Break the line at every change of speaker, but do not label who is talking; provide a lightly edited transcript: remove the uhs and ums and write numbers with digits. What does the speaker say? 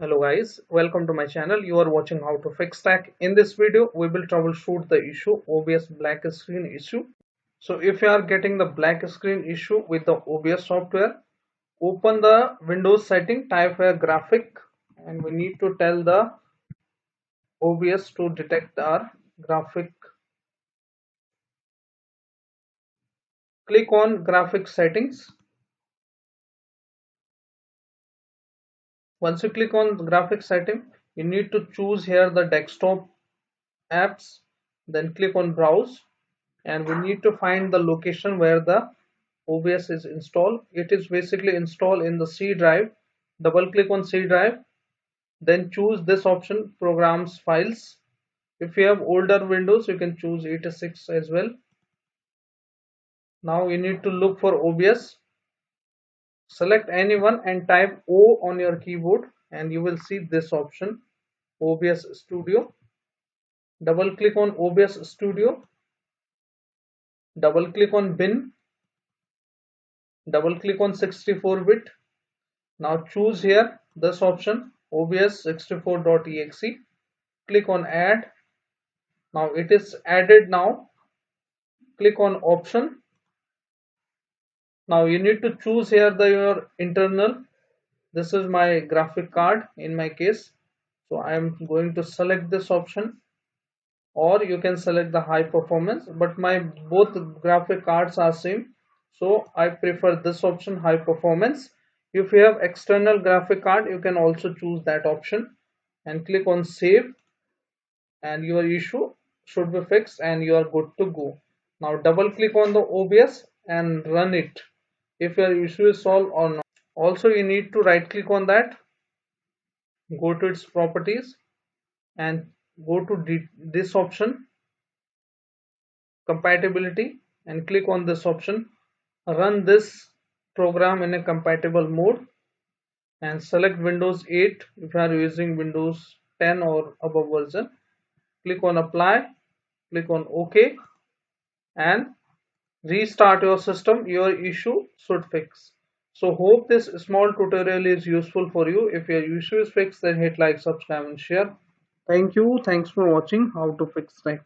Hello guys, welcome to my channel. You are watching how to fix tech. In this video, we will troubleshoot the issue OBS black screen issue. So if you are getting the black screen issue with the OBS software, open the Windows setting, type a graphic, and we need to tell the OBS to detect our graphic. Click on graphic settings. Once you click on the graphic setting, you need to choose here the desktop apps, then click on browse, and we need to find the location where the OBS is installed. It is basically installed in the C drive. Double click on C drive, then choose this option, programs files. If you have older Windows, you can choose 86 as well. Now you need to look for OBS. Select any one and type O on your keyboard, and you will see this option, OBS Studio. Double click on OBS Studio. Double click on bin. Double click on 64-bit. Now choose here this option, OBS 64.exe. Click on add. Now it is added. Now click on option. Now you need to choose here your internal. This is my graphic card in my case, so I am going to select this option, or you can select the high performance, but my both graphic cards are same, so I prefer this option, high performance. If you have external graphic card, you can also choose that option and click on save, and your issue should be fixed and you are good to go. Now double click on the OBS and run it if your issue is solved or not. Also you need to right click on that, go to its properties, and go to this option, compatibility, and click on this option, run this program in a compatible mode, and select Windows 8 if you are using Windows 10 or above version. Click on apply, click on OK, and restart your system. Your issue should fix. So hope this small tutorial is useful for you. If your issue is fixed, then hit like, subscribe and share. Thank you. Thanks for watching how to fix tech.